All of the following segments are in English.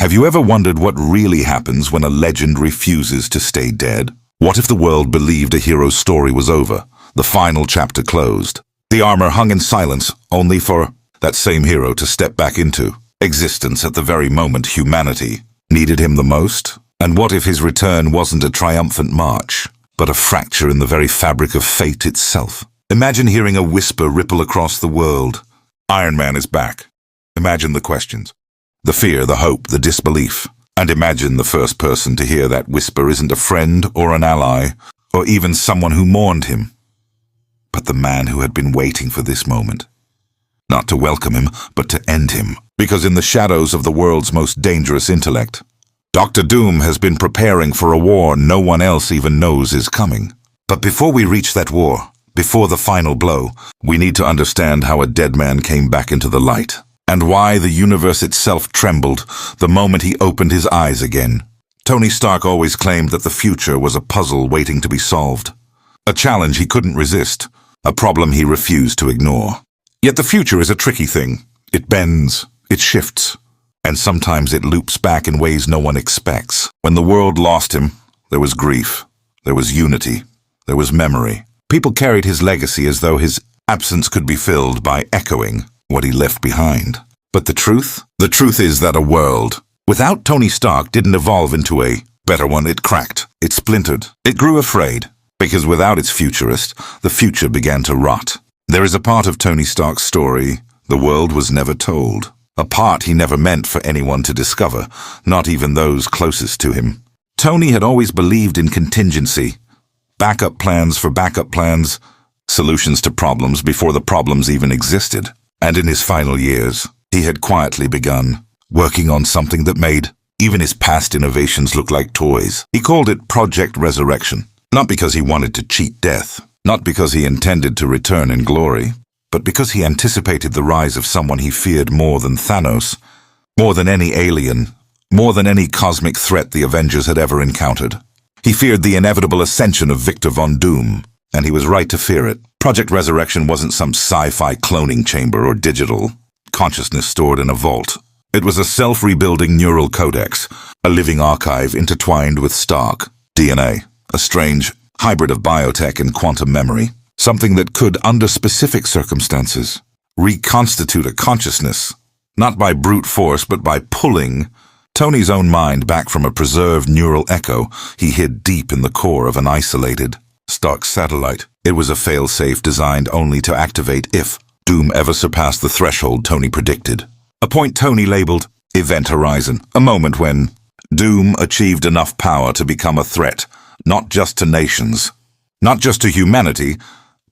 Have you ever wondered what really happens when a legend refuses to stay dead? What if the world believed a hero's story was over, the final chapter closed? The armor hung in silence, only for that same hero to step back into existence at the very moment humanity needed him the most? And what if his return wasn't a triumphant march, but a fracture in the very fabric of fate itself? Imagine hearing a whisper ripple across the world. Iron Man is back. Imagine the questions. The fear, the hope, the disbelief. And imagine the first person to hear that whisper isn't a friend or an ally, or even someone who mourned him, but the man who had been waiting for this moment. Not to welcome him, but to end him. Because in the shadows of the world's most dangerous intellect, Dr. Doom has been preparing for a war no one else even knows is coming. But before we reach that war, before the final blow, we need to understand how a dead man came back into the light, and why the universe itself trembled the moment he opened his eyes again. Tony Stark always claimed that the future was a puzzle waiting to be solved, a challenge he couldn't resist, a problem he refused to ignore. Yet the future is a tricky thing. It bends, it shifts, and sometimes it loops back in ways no one expects. When the world lost him, there was grief, there was unity, there was memory. People carried his legacy as though his absence could be filled by echoing what he left behind. But the truth? The truth is that a world without Tony Stark didn't evolve into a better one. It cracked, it splintered, it grew afraid, because without its futurist, the future began to rot. There is a part of Tony Stark's story the world was never told, a part he never meant for anyone to discover, not even those closest to him. Tony had always believed in contingency, backup plans for backup plans, solutions to problems before the problems even existed. And in his final years, he had quietly begun working on something that made even his past innovations look like toys. He called it Project Resurrection, not because he wanted to cheat death, not because he intended to return in glory, but because he anticipated the rise of someone he feared more than Thanos, more than any alien, more than any cosmic threat the Avengers had ever encountered. He feared the inevitable ascension of Victor Von Doom, and he was right to fear it. Project Resurrection wasn't some sci-fi cloning chamber or digital consciousness stored in a vault. It was a self-rebuilding neural codex, a living archive intertwined with Stark DNA, a strange hybrid of biotech and quantum memory, something that could, under specific circumstances, reconstitute a consciousness, not by brute force but by pulling Tony's own mind back from a preserved neural echo he hid deep in the core of an isolated Stark satellite. It was a fail-safe designed only to activate if Doom ever surpassed the threshold Tony predicted. A point Tony labeled Event Horizon, a moment when Doom achieved enough power to become a threat, not just to nations, not just to humanity,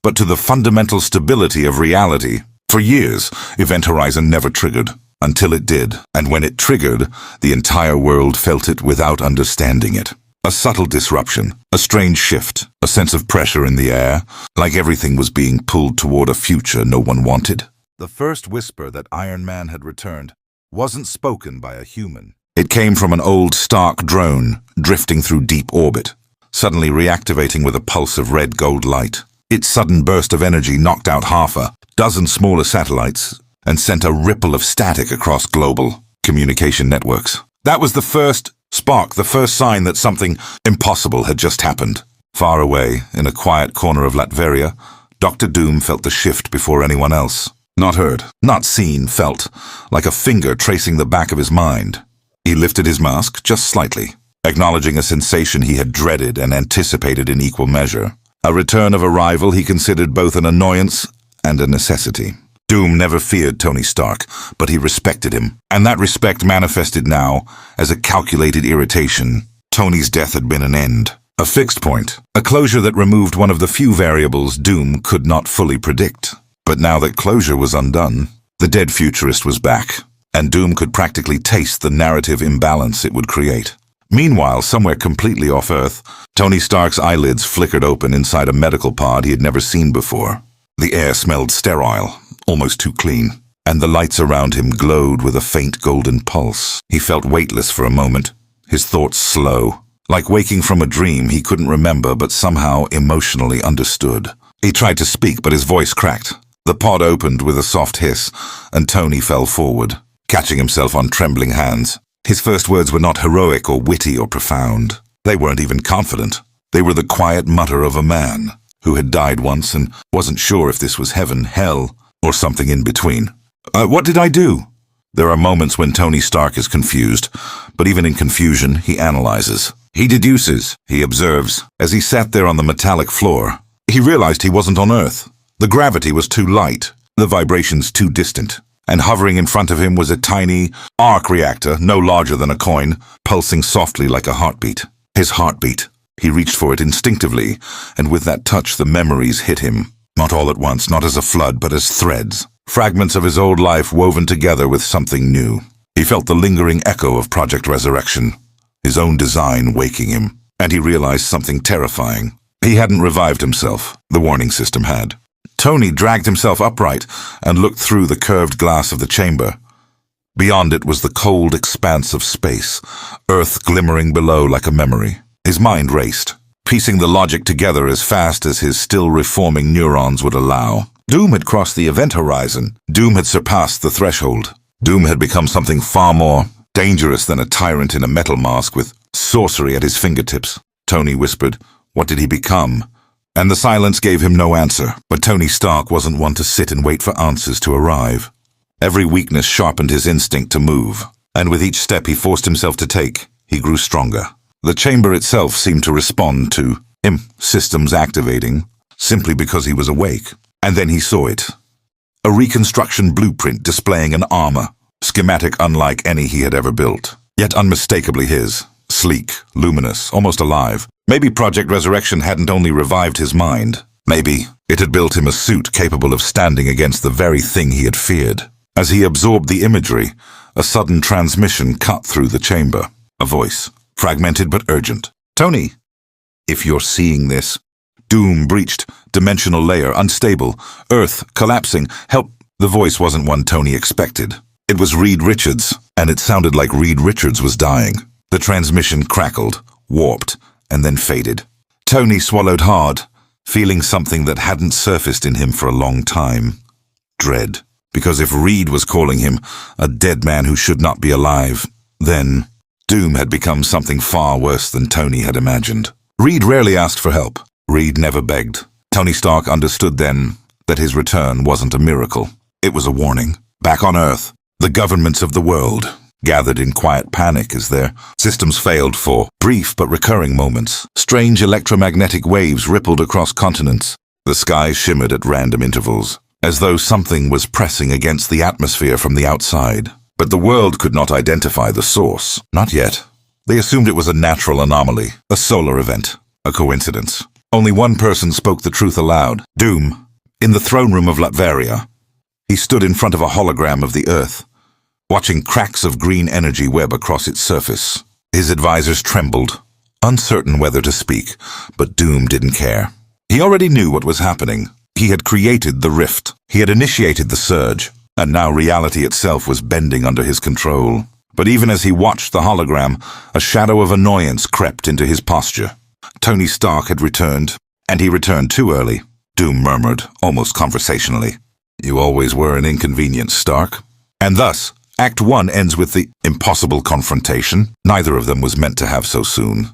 but to the fundamental stability of reality. For years, Event Horizon never triggered, until it did, and when it triggered, the entire world felt it without understanding it. A subtle disruption, a strange shift, a sense of pressure in the air, like everything was being pulled toward a future no one wanted. The first whisper that Iron Man had returned wasn't spoken by a human. It came from an old Stark drone drifting through deep orbit, suddenly reactivating with a pulse of red-gold light. Its sudden burst of energy knocked out half a dozen smaller satellites and sent a ripple of static across global communication networks. That was the first spark, the first sign that something impossible had just happened. Far away, in a quiet corner of Latveria, Dr. Doom felt the shift before anyone else. Not heard, not seen, felt, like a finger tracing the back of his mind. He lifted his mask just slightly, acknowledging a sensation he had dreaded and anticipated in equal measure. A return of a rival he considered both an annoyance and a necessity. Doom never feared Tony Stark, but he respected him, and that respect manifested now as a calculated irritation. Tony's death had been an end, a fixed point, a closure that removed one of the few variables Doom could not fully predict. But now that closure was undone, the dead futurist was back, and Doom could practically taste the narrative imbalance it would create. Meanwhile, somewhere completely off Earth, Tony Stark's eyelids flickered open inside a medical pod he had never seen before. The air smelled sterile, almost too clean, and the lights around him glowed with a faint golden pulse. He felt weightless for a moment, his thoughts slow. Like waking from a dream he couldn't remember but somehow emotionally understood. He tried to speak, but his voice cracked. The pod opened with a soft hiss, and Tony fell forward, catching himself on trembling hands. His first words were not heroic or witty or profound. They weren't even confident. They were the quiet mutter of a man who had died once and wasn't sure if this was heaven, hell, or something in between. What did I do? There are moments when Tony Stark is confused, but even in confusion, he analyzes. He deduces, he observes. As he sat there on the metallic floor, he realized he wasn't on Earth. The gravity was too light, the vibrations too distant, and hovering in front of him was a tiny arc reactor, no larger than a coin, pulsing softly like a heartbeat. His heartbeat. He reached for it instinctively, and with that touch the memories hit him. Not all at once, not as a flood, but as threads. Fragments of his old life woven together with something new. He felt the lingering echo of Project Resurrection, his own design waking him, and he realized something terrifying. He hadn't revived himself. The warning system had. Tony dragged himself upright and looked through the curved glass of the chamber. Beyond it was the cold expanse of space, Earth glimmering below like a memory. His mind raced, piecing the logic together as fast as his still-reforming neurons would allow. Doom had crossed the event horizon. Doom had surpassed the threshold. Doom had become something far more dangerous than a tyrant in a metal mask with sorcery at his fingertips. Tony whispered, "What did he become?" And the silence gave him no answer. But Tony Stark wasn't one to sit and wait for answers to arrive. Every weakness sharpened his instinct to move, and with each step he forced himself to take, he grew stronger. The chamber itself seemed to respond to him, systems activating, simply because he was awake. And then he saw it. A reconstruction blueprint displaying an armor, schematic unlike any he had ever built, yet unmistakably his. Sleek, luminous, almost alive. Maybe Project Resurrection hadn't only revived his mind. Maybe it had built him a suit capable of standing against the very thing he had feared. As he absorbed the imagery, a sudden transmission cut through the chamber. A voice, fragmented but urgent. "Tony, if you're seeing this." Doom breached, dimensional layer, unstable, Earth collapsing, help. The voice wasn't one Tony expected. It was Reed Richards, and it sounded like Reed Richards was dying. The transmission crackled, warped, and then faded. Tony swallowed hard, feeling something that hadn't surfaced in him for a long time. Dread. Because if Reed was calling him a dead man who should not be alive, then Doom had become something far worse than Tony had imagined. Reed rarely asked for help. Reed never begged. Tony Stark understood then that his return wasn't a miracle. It was a warning. Back on Earth, the governments of the world gathered in quiet panic as their systems failed for brief but recurring moments. Strange electromagnetic waves rippled across continents. The sky shimmered at random intervals, as though something was pressing against the atmosphere from the outside. But the world could not identify the source. Not yet. They assumed it was a natural anomaly, a solar event, a coincidence. Only one person spoke the truth aloud. Doom. In the throne room of Latveria. He stood in front of a hologram of the Earth, watching cracks of green energy web across its surface. His advisors trembled, uncertain whether to speak, but Doom didn't care. He already knew what was happening. He had created the rift. He had initiated the surge, and now reality itself was bending under his control. But even as he watched the hologram, a shadow of annoyance crept into his posture. Tony Stark had returned, and he returned too early. Doom murmured, almost conversationally. "You always were an inconvenience, Stark." And thus, Act 1 ends with the impossible confrontation. Neither of them was meant to have so soon.